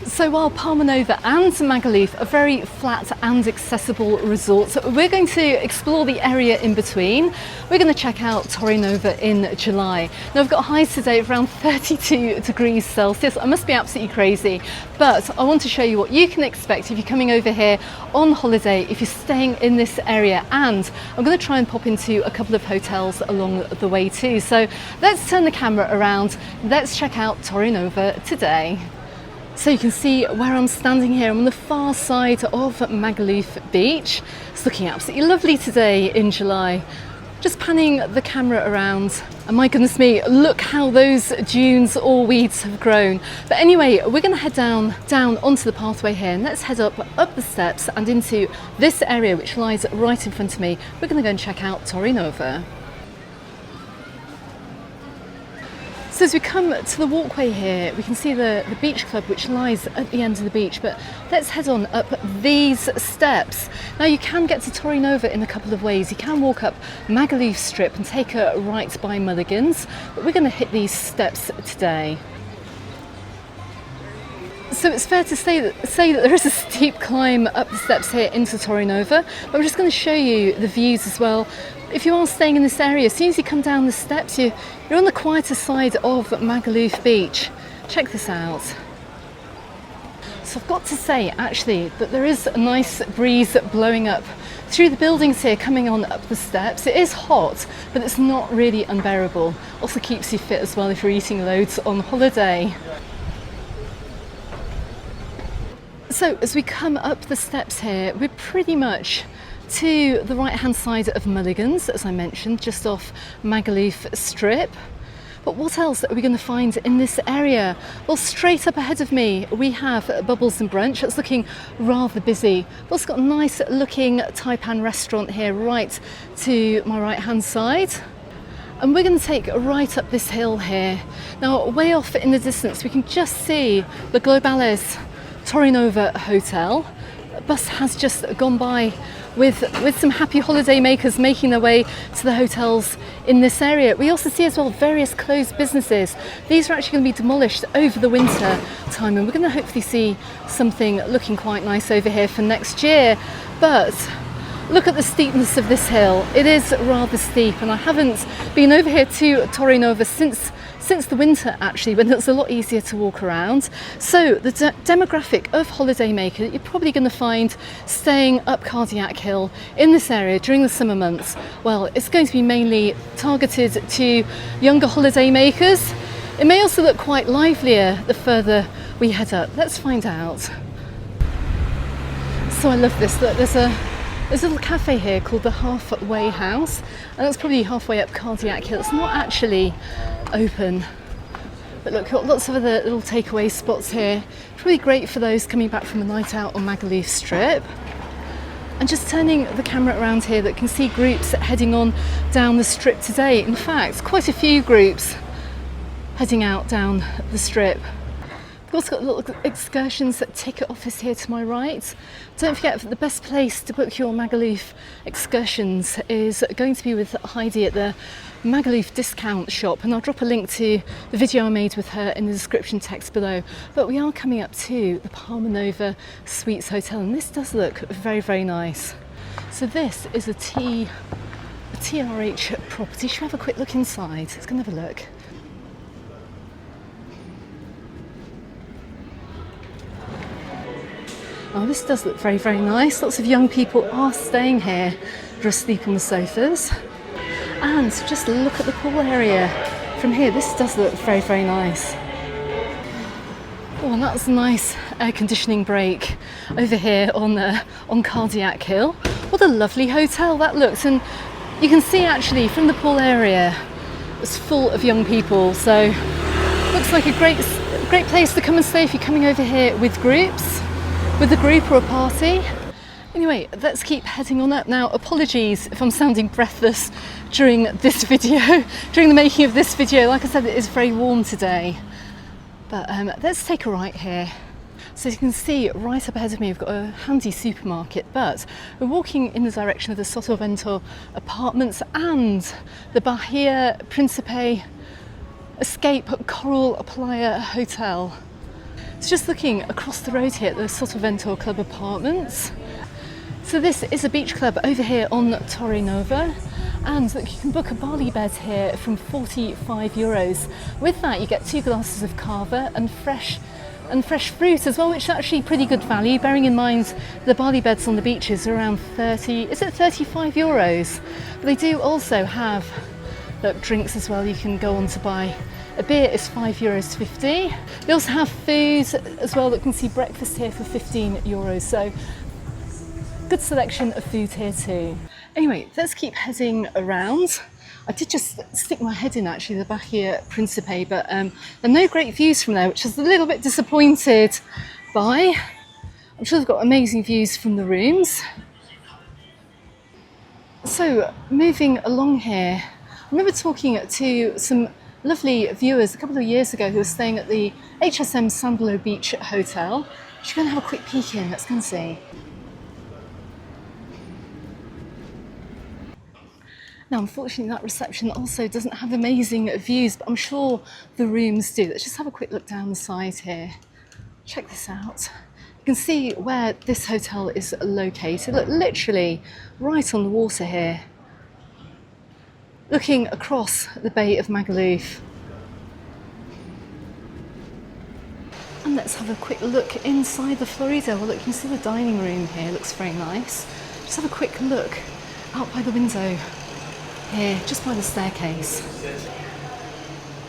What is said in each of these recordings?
So while Palmanova and Magaluf are very flat and accessible resorts, we're going to explore the area in between. We're going to check out Torrenova in July. Now, we've got highs today of around 32 degrees Celsius. I must be absolutely crazy, but I want to show you what you can expect if you're coming over here on holiday, if you're staying in this area, and I'm going to try and pop into a couple of hotels along the way too. So let's turn the camera around. Let's check out Torrenova today. So you can see where I'm standing here. I'm on the far side of Magaluf Beach. It's looking absolutely lovely today in July. Just panning the camera around, and my goodness me, look how those dunes or weeds have grown. But anyway, we're going to head down onto the pathway here, and let's head up the steps and into this area which lies right in front of me. We're going to go and check out Torrenova. So as we come to the walkway here, we can see the beach club which lies at the end of the beach, but let's head on up these steps. Now, you can get to Torrenova in a couple of ways. You can walk up Magaluf Strip and take a right by Mulligan's, but we're going to hit these steps today. So it's fair to say that there is a steep climb up the steps here into Torrenova, but I'm just going to show you the views as well. If you are staying in this area, as soon as you come down the steps, you're on the quieter side of Magaluf Beach. Check this out. So I've got to say, actually, that there is a nice breeze blowing up through the buildings here, coming on up the steps. It is hot, but it's not really unbearable. Also keeps you fit as well if you're eating loads on holiday. So as we come up the steps here, we're pretty much to the right hand side of Mulligan's, as I mentioned, just off Magaluf Strip. But what else are we going to find in this area? Well, straight up ahead of me we have Bubbles and Brunch. It's looking rather busy. We've also got a nice looking Taipan restaurant here right to my right hand side. And we're going to take right up this hill here. Now, way off in the distance we can just see the Globales Torrenova Hotel. A bus has just gone by with some happy holiday makers making their way to the hotels in this area. We also see as well various closed businesses. These are actually going to be demolished over the winter time, and we're going to hopefully see something looking quite nice over here for next year. But look at the steepness of this hill. It is rather steep, and I haven't been over here to Torrenova since the winter, actually, when it's a lot easier to walk around. So the demographic of holidaymaker you're probably going to find staying up Kardia Hill in this area during the summer months, well, it's going to be mainly targeted to younger holidaymakers. It may also look quite livelier the further we head up. Let's find out. So I love this. Look, there's a little cafe here called the Halfway House, and that's probably halfway up Kardia Hill. It's not actually open, but look, got lots of other little takeaway spots here. Probably great for those coming back from a night out on Magaluf Strip. And just turning the camera around here, that can see groups heading on down the strip today. In fact, quite a few groups heading out down the strip. We've also got a little excursions ticket office here to my right. Don't forget, the best place to book your Magaluf excursions is going to be with Heidi at the Magaluf discount shop, and I'll drop a link to the video I made with her in the description text below. But we are coming up to the Palmanova Suites Hotel, and this does look very, very nice. So this is a TRH property. Should we have a quick look inside? Let's go and have a look. Oh, this does look very, very nice. Lots of young people are staying here, just asleep on the sofas. And just look at the pool area from here. This does look very, very nice. Oh, and that's a nice air conditioning break over here on Kardia Hill. What a lovely hotel that looks. And you can see actually from the pool area, it's full of young people. So looks like a great place to come and stay if you're coming over here with groups. With a group or a party. Anyway, let's keep heading on up now. Apologies if I'm sounding breathless during this video, during the making of this video. Like I said, it is very warm today. But let's take a right here. So as you can see right up ahead of me, we've got a handy supermarket, but we're walking in the direction of the Sottovento apartments and the Bahia Principe Escape Coral Playa Hotel. So just looking across the road here at the Sottovento Club apartments. So this is a beach club over here on Torrenova, and look, you can book a barley bed here from €45. With that you get 2 glasses of cava and fresh fruit as well, which is actually pretty good value, bearing in mind the barley beds on the beaches are around €35. But they do also have, look, drinks as well. You can go on to buy a beer is €5.50. They also have food as well. Look, you can see breakfast here for €15. So good selection of food here too. Anyway, let's keep heading around. I did just stick my head in actually the back here at Principe, but there are no great views from there, which I was a little bit disappointed by. I'm sure they've got amazing views from the rooms. So moving along here, I remember talking to some lovely viewers a couple of years ago who were staying at the HSM Sandalo Beach Hotel. Just going to have a quick peek in, let's go and see. Now, unfortunately, that reception also doesn't have amazing views, but I'm sure the rooms do. Let's just have a quick look down the side here. Check this out. You can see where this hotel is located. Look, literally right on the water here, looking across the Bay of Magaluf. And let's have a quick look inside the Florida. Well, look, you can see the dining room here. Looks very nice. Just have a quick look out by the window here, just by the staircase.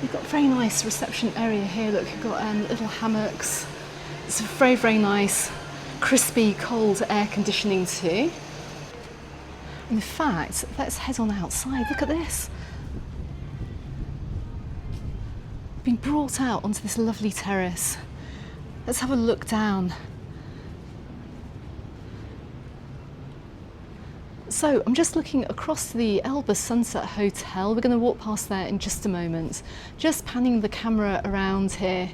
You've got a very nice reception area here. Look, you've got little hammocks. It's very, very nice, crispy, cold air conditioning too. In fact, let's head on outside. Look at this. Been brought out onto this lovely terrace. Let's have a look down. So I'm just looking across the Elba Sunset Hotel. We're going to walk past there in just a moment. Just panning the camera around here.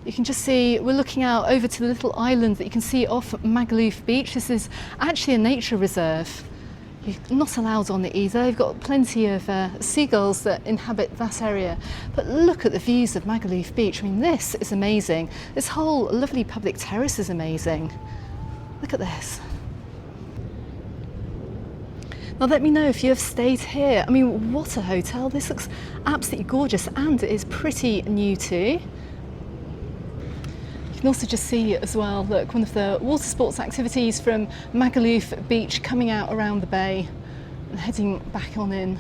You can just see we're looking out over to the little island that you can see off Magaluf Beach. This is actually a nature reserve. You're not allowed on it either. You've got plenty of seagulls that inhabit that area. But look at the views of Magaluf Beach. I mean, this is amazing. This whole lovely public terrace is amazing. Look at this. Now let me know if you have stayed here. I mean, what a hotel. This looks absolutely gorgeous, and it is pretty new too. You can also just see as well, look, one of the water sports activities from Magaluf Beach coming out around the bay and heading back on in.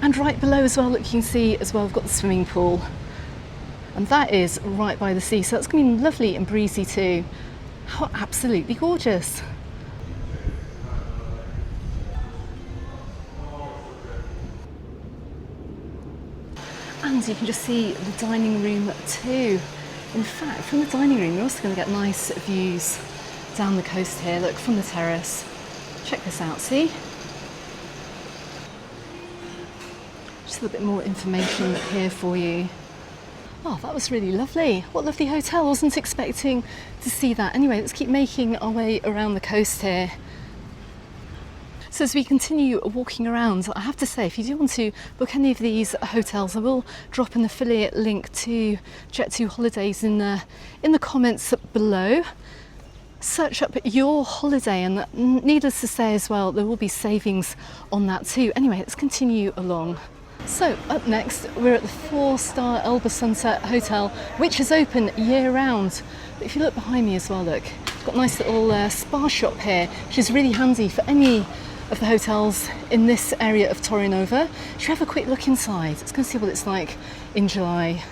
And right below as well, look, you can see as well, we've got the swimming pool. And that is right by the sea, so that's going to be lovely and breezy too. How absolutely gorgeous. And you can just see the dining room too. In fact, from the dining room, you're also going to get nice views down the coast here. Look, from the terrace. Check this out, see? Just a little bit more information here for you. Oh, that was really lovely. What a lovely hotel. I wasn't expecting to see that. Anyway, let's keep making our way around the coast here. So as we continue walking around, I have to say, if you do want to book any of these hotels, I will drop an affiliate link to Jet2 Holidays in the comments below. Search up your holiday, and needless to say as well, there will be savings on that too. Anyway, let's continue along. So up next, we're at the 4-star Elba Sunset Hotel, which is open year round. But if you look behind me as well, look, it's got a nice little spa shop here, which is really handy for any of the hotels in this area of Torrenova. Should we have a quick look inside? Let's go and see what it's like in July.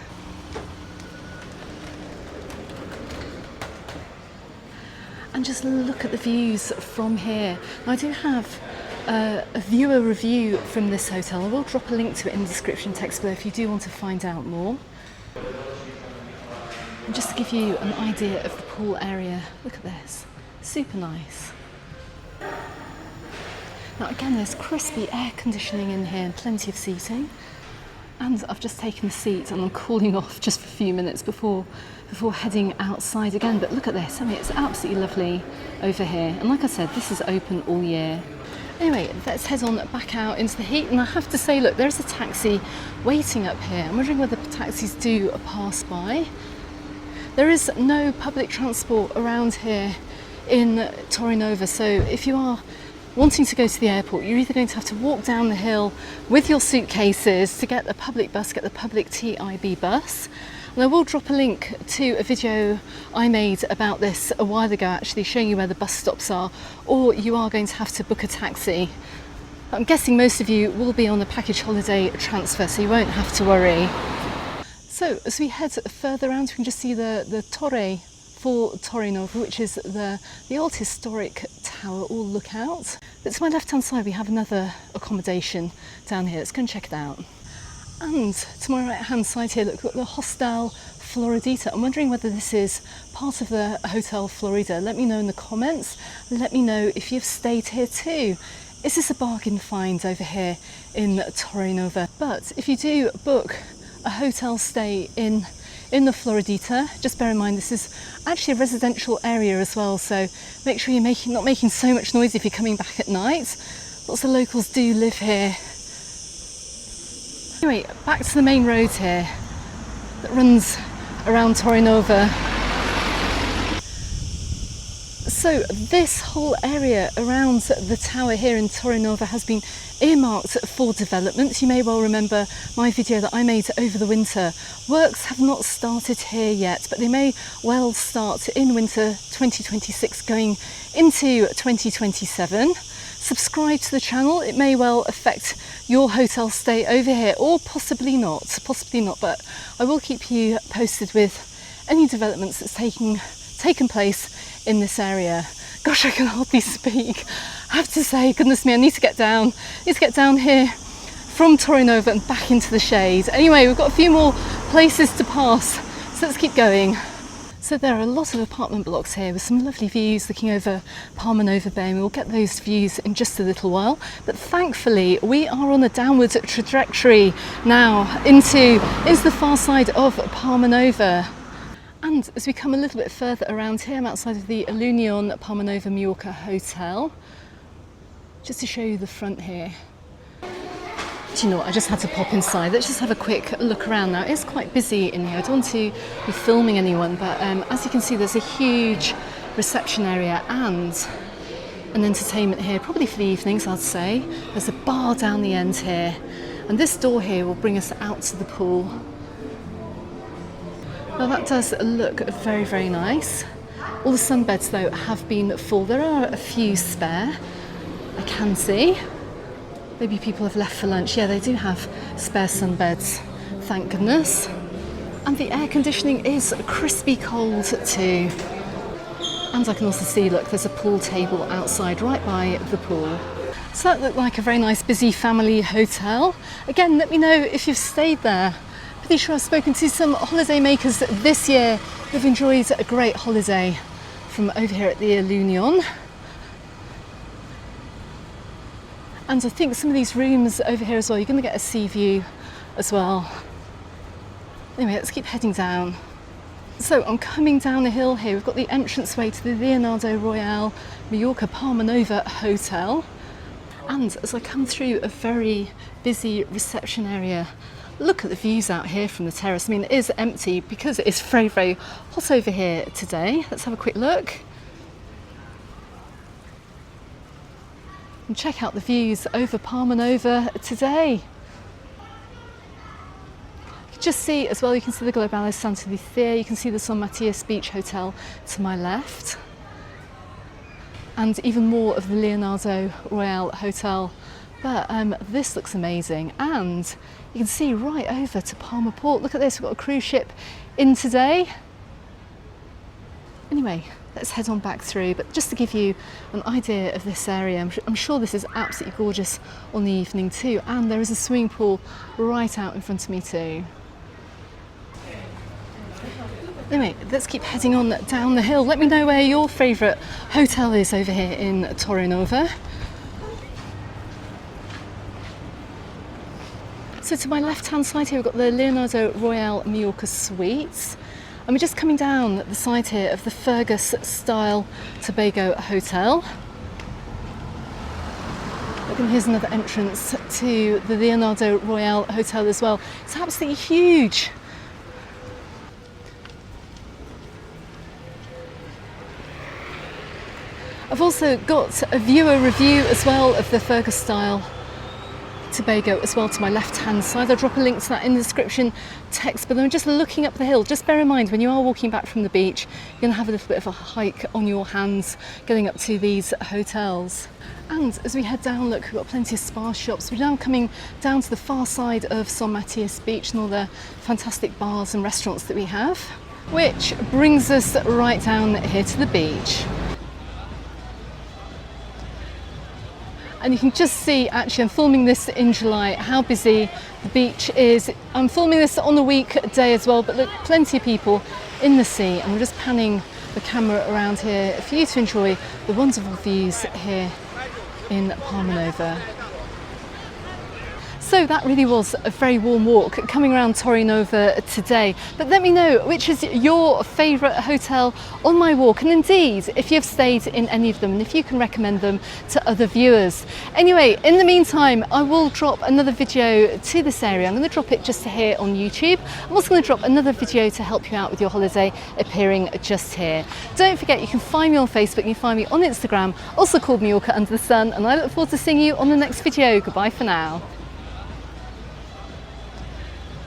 And just look at the views from here. Now, I do have a viewer review from this hotel. I will drop a link to it in the description text below if you do want to find out more. And just to give you an idea of the pool area, look at this, super nice. Now again, there's crispy air conditioning in here and plenty of seating. And I've just taken a seat and I'm cooling off just for a few minutes before heading outside again. But look at this, I mean, it's absolutely lovely over here. And like I said, this is open all year. Anyway, let's head on back out into the heat, and I have to say, look, there's a taxi waiting up here. I'm wondering whether taxis do pass by. There is no public transport around here in Torrenova, so if you are wanting to go to the airport, you're either going to have to walk down the hill with your suitcases to get the public bus, get the public TIB bus. And I will drop a link to a video I made about this a while ago, actually showing you where the bus stops are, or you are going to have to book a taxi. I'm guessing most of you will be on a package holiday transfer, so you won't have to worry. So as we head further around, we can just see the Torre for Torino, which is the old historic tower or lookout. But to my left hand side we have another accommodation down here. Let's go and check it out. And to my right hand side here, look, we've got the Hostel Floridita. I'm wondering whether this is part of the Hotel Florida. Let me know in the comments. Let me know if you've stayed here too. Is this a bargain find over here in Torrenova? But if you do book a hotel stay in the Floridita, just bear in mind this is actually a residential area as well, so make sure you're not making so much noise if you're coming back at night. Lots of locals do live here. Anyway, back to the main road here that runs around Torrenova. So this whole area around the tower here in Torrenova has been earmarked for development. You may well remember my video that I made over the winter. Works have not started here yet, but they may well start in winter 2026 going into 2027. Subscribe to the channel, it may well affect your hotel stay over here, or possibly not, but I will keep you posted with any developments that's taken place in this area. Gosh, I can hardly speak. I have to say, goodness me, I need to get down here from Torrenova and back into the shade. Anyway, we've got a few more places to pass, so let's keep going. So there are a lot of apartment blocks here with some lovely views looking over Palmanova Bay, and we'll get those views in just a little while. But thankfully we are on a downward trajectory now into the far side of Palmanova. And as we come a little bit further around here, I'm outside of the Elba Palmanova Mallorca Hotel. Just to show you the front here. Do you know what, I just had to pop inside. Let's just have a quick look around now. It's quite busy in here. I don't want to be filming anyone, but as you can see, there's a huge reception area and an entertainment here, probably for the evenings, I'd say. There's a bar down the end here, and this door here will bring us out to the pool. Now that does look very, very nice. All the sunbeds though have been full. There are a few spare, I can see. Maybe people have left for lunch. Yeah, they do have spare sunbeds, thank goodness. And the air conditioning is crispy cold too. And I can also see, look, there's a pool table outside right by the pool. So that looked like a very nice busy family hotel. Again, let me know if you've stayed there. Pretty sure I've spoken to some holiday makers this year who've enjoyed a great holiday from over here at the Elunion. And I think some of these rooms over here as well, you're going to get a sea view as well. Anyway, let's keep heading down. So I'm coming down the hill here. We've got the entranceway to the Leonardo Royale Mallorca Palmanova Hotel. And as I come through a very busy reception area, look at the views out here from the terrace. I mean, it is empty because it is very, very hot over here today. Let's have a quick look. And check out the views over Palmanova today. You can just see as well, you can see the Global Santa Lucia, you can see the San Matias Beach Hotel to my left, and even more of the Leonardo Royale Hotel. But this looks amazing, and you can see right over to Palma Port. Look at this, we've got a cruise ship in today. Anyway, let's head on back through, but just to give you an idea of this area, I'm sure this is absolutely gorgeous on the evening too, and there is a swimming pool right out in front of me too. Anyway, let's keep heading on down the hill. Let me know where your favourite hotel is over here in Torrenova. So to my left hand side here, we've got the Leonardo Royale Mallorca Suites. And we're just coming down the side here of the Fergus Style Tobago Hotel. Look, and here's another entrance to the Leonardo Royale Hotel as well. It's absolutely huge. I've also got a viewer review as well of the Fergus Style Tobago as well to my left hand side. I'll drop a link to that in the description text below. And just looking up the hill, just bear in mind when you are walking back from the beach, you're going to have a little bit of a hike on your hands getting up to these hotels. And as we head down, look, we've got plenty of spa shops. We're now coming down to the far side of San Matías Beach and all the fantastic bars and restaurants that we have, which brings us right down here to the beach. And you can just see, actually, I'm filming this in July, how busy the beach is. I'm filming this on the weekday as well, but look, plenty of people in the sea. And we're just panning the camera around here for you to enjoy the wonderful views here in Palmanova. So that really was a very warm walk coming around Torrenova today. But let me know which is your favourite hotel on my walk, and indeed if you've stayed in any of them and if you can recommend them to other viewers. Anyway, in the meantime, I will drop another video to this area. I'm going to drop it just here on YouTube. I'm also going to drop another video to help you out with your holiday appearing just here. Don't forget, you can find me on Facebook, you can find me on Instagram, also called Mallorca Under the Sun, and I look forward to seeing you on the next video. Goodbye for now.